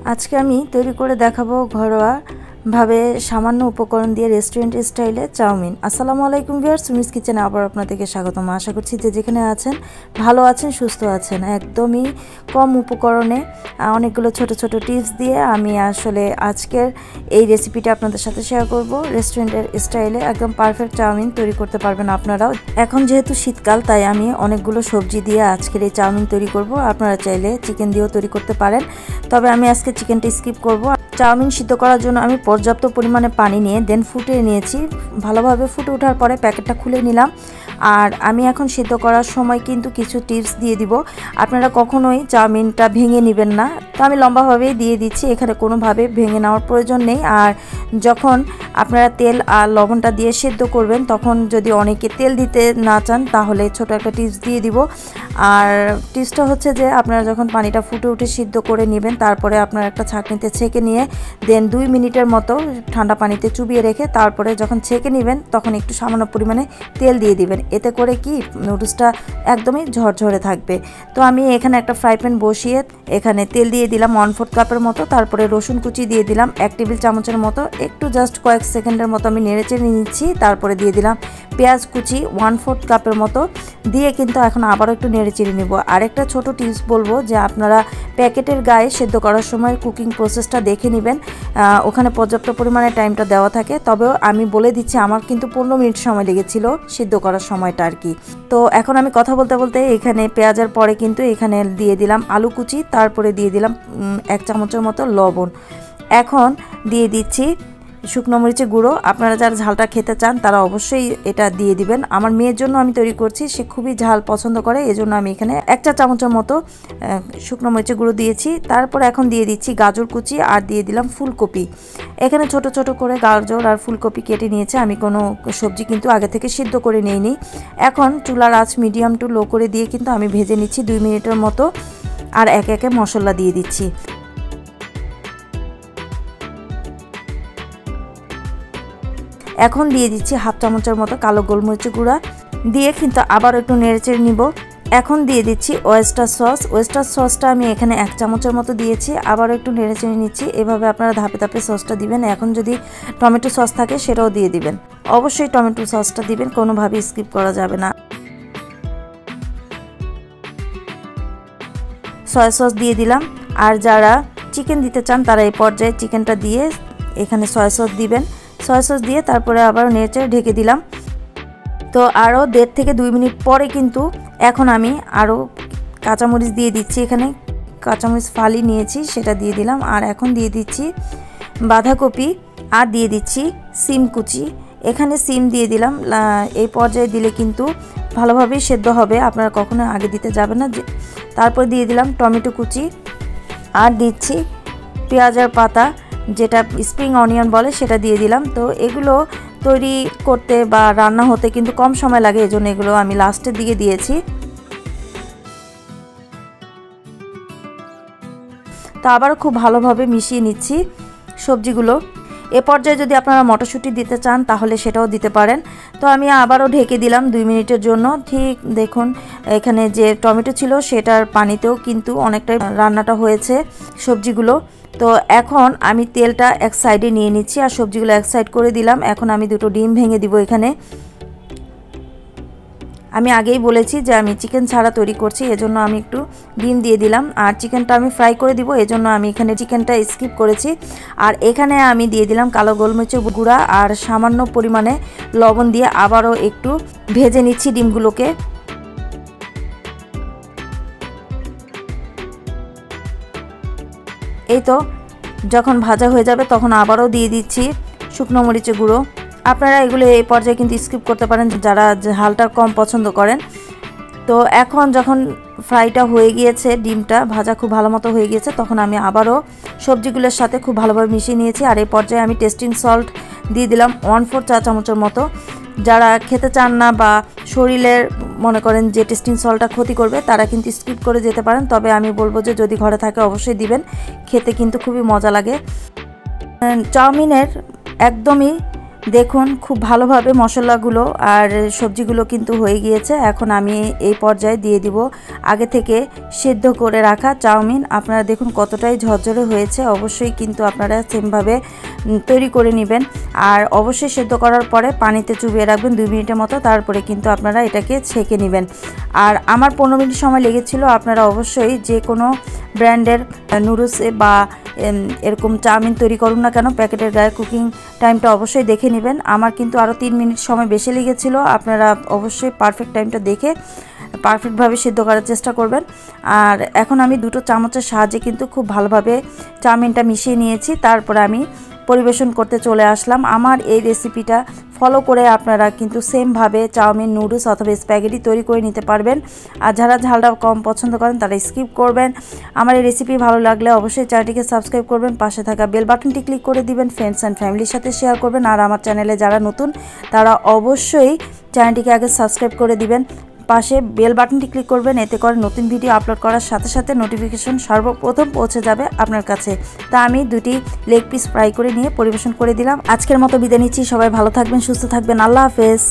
আজকে আমি তৈরি করে দেখাবো ঘরোয়া ভাবে সামান্য উপকরণ দিয়ে রেস্টুরেন্ট স্টাইলে চাউমিন। আসসালামু আলাইকুম ভিউয়ার্স, সুমিস কিচেনে আবার আপনাদেরকে স্বাগতম। আশা করছি যে যেখানে আছেন ভালো আছেন, সুস্থ আছেন। একদমই কম উপকরণে অনেকগুলো ছোট ছোট টিপস দিয়ে আমি আসলে আজকের এই রেসিপিটা আপনাদের সাথে শেয়ার করব। রেস্টুরেন্টের স্টাইলে একদম পারফেক্ট চাউমিন তৈরি করতে পারবেন আপনারাও। এখন যেহেতু শীতকাল, তাই আমি অনেকগুলো সবজি দিয়ে আজকের এই চাউমিন তৈরি করব। আপনারা চাইলে চিকেন দিয়েও তৈরি করতে পারেন, তবে আমি আজকে চিকেনটা স্কিপ করব। চাউমিন সিদ্ধ করার জন্য আমি পর্যাপ্ত পরিমাণে পানি নিয়ে দেন ফুটিয়ে নিয়েছি। ভালোভাবে ফুটে ওঠার পরে প্যাকেটটা খুলে নিলাম। আর আমি এখন সিদ্ধ করার সময় কিন্তু কিছু টিপস দিয়ে দিব। আপনারা কখনোই চাউমিনটা ভেঙে নেবেন না, তো আমি লম্বাভাবেই দিয়ে দিচ্ছি, এখানে কোনোভাবে ভেঙে নেওয়ার প্রয়োজন নেই। আর যখন আপনারা তেল আর লবণটা দিয়ে সিদ্ধ করবেন, তখন যদি অনেকে তেল দিতে না চান, তাহলে ছোট একটা টিপস দিয়ে দিব। আর টিপসটা হচ্ছে যে আপনারা যখন পানিটা ফুটে উঠে সিদ্ধ করে নেবেন, তারপরে আপনারা একটা ছাঁকনিতে ছেঁকে নিয়ে দেন 2 মিনিটের মতো ঠান্ডা পানিতে চুবিয়ে রেখে তারপরে যখন ছেঁকে নেবেন, তখন একটু সামান্য পরিমাণে তেল দিয়ে দিবেন। এতে করে কি নুডলসটা একদমই ঝরঝরে থাকবে। তো আমি এখানে একটা ফ্রাই প্যান বসিয়ে এখানে তেল দিয়ে দিলাম 1/4 কাপের মতো। তারপরে রসুন কুচি দিয়ে দিলাম 1 টেবিল চামচের মতো। একটু জাস্ট কয়েক সেকেন্ডের মতো আমি নেড়েচেড়ে নিচ্ছি। তারপরে দিয়ে দিলাম পেঁয়াজ কুচি 1/4 কাপের মতো দিয়ে কিন্তু এখন আবারও একটু নেড়েচেড়ে নেব। আরেকটা ছোট টিপস বলবো যে আপনারা প্যাকেটের গায়ে সেদ্ধ করার সময় কুকিং প্রসেসটা দেখে নেবেন, ওখানে পর্যাপ্ত পরিমাণে টাইমটা দেওয়া থাকে। তবেও আমি বলে দিচ্ছি, আমার কিন্তু 15 মিনিট সময় লেগেছিল সিদ্ধ করার সময়টা আর কি। তো এখন আমি কথা বলতে বলতে এখানে পেঁয়াজের পরে কিন্তু এখানে দিয়ে দিলাম আলু কুচি, তারপরে দিয়ে দিলাম 1 চামচের মতো লবণ। এখন দিয়ে দিচ্ছি শুকনো মরিচের গুঁড়ো। আপনারা যারা ঝালটা খেতে চান তারা অবশ্যই এটা দিয়ে দিবেন। আমার মেয়ের জন্য আমি তৈরি করছি, সে খুবই ঝাল পছন্দ করে, এজন্য আমি এখানে 1 চা চামচের মতো শুকনো মরিচের গুঁড়ো দিয়েছি। তারপর এখন দিয়ে দিচ্ছি গাজর কুচি আর দিয়ে দিলাম ফুলকপি। এখানে ছোট ছোট করে গাজর আর ফুলকপি কেটে নিয়েছে। আমি কোনো সবজি কিন্তু আগে থেকে সিদ্ধ করে নিইনি। এখন চুলার আঁচ মিডিয়াম টু লো করে দিয়ে কিন্তু আমি ভেজে নিচ্ছি 2 মিনিটের মতো। আর একে একে মশলা দিয়ে দিচ্ছি। এখন দিয়ে দিচ্ছি 1/2 চামচের মতো কালো গোলমরিচের গুঁড়া দিয়ে কিন্তু আবার একটু নেড়েচেড়ে নিব। এখন দিয়ে দিচ্ছি ওয়েস্টার সস। ওয়েস্টার সসটা আমি এখানে 1 চামচের মতো দিয়েছি। আবার একটু নেড়েচেড়ে নিচ্ছি। এভাবে আপনারা ধাপে ধাপে সসটা দিবেন। এখন যদি টমেটো সস থাকে সেটাও দিয়ে দিবেন। অবশ্যই টমেটো সসটা দিবেন, কোনোভাবেই স্কিপ করা যাবে না। সয়া সস দিয়ে দিলাম। আর যারা চিকেন দিতে চান তারা এই পর্যায়ে চিকেনটা দিয়ে এখানে সয়া সস দিবেন। সয়া সস দিয়ে তারপরে আবার নেড়েচেড়ে ঢেকে দিলাম। তো আরও 1.5 থেকে 2 মিনিট পরে কিন্তু এখন আমি আরও কাঁচামরিচ দিয়ে দিচ্ছি। এখানে কাঁচামরিচ ফালি নিয়েছি, সেটা দিয়ে দিলাম। আর এখন দিয়ে দিচ্ছি বাঁধাকপি আর দিয়ে দিচ্ছি সিম কুচি। এখানে সিম দিয়ে দিলাম। এই পর্যায়ে দিলে কিন্তু ভালোভাবেই সেদ্ধ হবে, আপনারা কখনো আগে দিতে যাবেন না। তারপর দিয়ে দিলাম টমেটো কুচি আর দিচ্ছি পেঁয়াজের পাতা, যেটা স্প্রিং অনিয়ন বলে, সেটা দিয়ে দিলাম। তো এগুলো তৈরি করতে বা রান্না হতে কিন্তু কম সময় লাগে, এজন্য এগুলো আমি লাস্টের দিকে দিয়েছি। তো আবার খুব ভালোভাবে মিশিয়ে নিচ্ছি সবজিগুলো। এ পর্যায়ে যদি আপনারা মটরশুঁটি দিতে চান তাহলে সেটাও দিতে পারেন। তো আমি আবারও ঢেকে দিলাম 2 মিনিটের জন্য। ঠিক দেখুন, এখানে যে টমেটো ছিল সেটার পানিতেও কিন্তু অনেকটাই রান্নাটা হয়েছে সবজিগুলো। তো এখন আমি তেলটা এক সাইডে নিয়ে নিচ্ছি আর সবজিগুলো এক সাইড করে দিলাম। এখন আমি 2টো ডিম ভেঙে দিব এখানে। আমি আগেই বলেছি যে আমি চিকেন ছাড়া তৈরি করছি, এজন্য আমি একটু ডিম দিয়ে দিলাম। আর চিকেনটা আমি ফ্রাই করে দিব, এজন্য আমি এখানে চিকেনটা স্কিপ করেছি। আর এখানে আমি দিয়ে দিলাম কালো গোলমরিচের গুঁড়া আর সামান্য পরিমাণে লবণ দিয়ে আবারও একটু ভেজে নিচ্ছি ডিমগুলোকে। এই তো যখন ভাজা হয়ে যাবে তখন আবারও দিয়ে দিচ্ছি শুকনো মরিচের গুঁড়ো। আপনারা এগুলো এই পর্যায়ে কিন্তু স্কিপ করতে পারেন যারা ঝালটা কম পছন্দ করেন। তো এখন যখন ফ্রাইটা হয়ে গিয়েছে, ডিমটা ভাজা খুব ভালো মতো হয়ে গিয়েছে, তখন আমি আবারও সবজিগুলোর সাথে খুব ভালোভাবে মিশিয়ে নিয়েছি। আর এই পর্যায়ে আমি টেস্টিং সল্ট দিয়ে দিলাম 1/4 চা চামচের মতো। যারা খেতে চান না বা শরীরের মনে করেন যে টেস্টিং সল্টটা ক্ষতি করবে, তারা কিন্তু স্কিপ করে যেতে পারেন। তবে আমি বলবো যে যদি ঘরে থাকে অবশ্যই দিবেন, খেতে কিন্তু খুবই মজা লাগে। চাউমিনের একদমই দেখুন খুব ভালোভাবে মশলাগুলো আর সবজিগুলো কিন্তু হয়ে গিয়েছে। এখন আমি এই পর্যায়ে দিয়ে দিব আগে থেকে সিদ্ধ করে রাখা চাউমিন। আপনারা দেখুন কতটাই ঝরঝরে হয়েছে। অবশ্যই কিন্তু আপনারা সেমভাবে তৈরি করে নেবেন। আর অবশ্যই সিদ্ধ করার পরে পানিতে চুবিয়ে রাখবেন 2 মিনিটের মতো, তারপরে কিন্তু আপনারা এটাকে ছেঁকে নেবেন। আর আমার 15 মিনিট সময় লেগেছিল। আপনারা অবশ্যই যে কোনো ব্র্যান্ডের নুডলসে বা এরকম চাউমিন তৈরি করুন না কেন, প্যাকেটের গায়ে কুকিং টাইমটা অবশ্যই দেখে নেবেন। আমার কিন্তু আরও 3 মিনিট সময় বেশি লেগেছিল। আপনারা অবশ্যই পারফেক্ট টাইমটা দেখে পারফেক্টভাবে সিদ্ধ করার চেষ্টা করবেন। আর এখন আমি 2টো চামচের সাহায্যে কিন্তু খুব ভালোভাবে চাউমিনটা মিশিয়ে নিয়েছি। তারপরে আমি পরিবেশন করতে চলে আসলাম। আমার এই রেসিপিটা ফলো করে আপনারা কিন্তু সেমভাবে চাউমিন, নুডলস অথবা স্প্যাগেটি তৈরি করে নিতে পারবেন। আর যারা ঝালটা কম পছন্দ করেন তারা স্কিপ করবেন। আমার এই রেসিপি ভালো লাগলে অবশ্যই চ্যানেলটিকে সাবস্ক্রাইব করবেন, পাশে থাকা বেল বাটনটি ক্লিক করে দিবেন, ফ্রেন্ডস অ্যান্ড ফ্যামিলির সাথে শেয়ার করবেন। আর আমার চ্যানেলে যারা নতুন তারা অবশ্যই চ্যানেলটিকে আগে সাবস্ক্রাইব করে দিবেন, পাশে বেল বাটনটি ক্লিক করবেন। এতে করে নতুন ভিডিও আপলোড করার সাথে সাথে নোটিফিকেশন সর্বপ্রথম পৌঁছে যাবে আপনার কাছে। তা আমি 2টি লেগ পিস ফ্রাই করে নিয়ে পরিবেশন করে দিলাম। আজকের মতো বিদায় নিচ্ছি। সবাই ভালো থাকবেন, সুস্থ থাকবেন। আল্লাহ হাফেজ।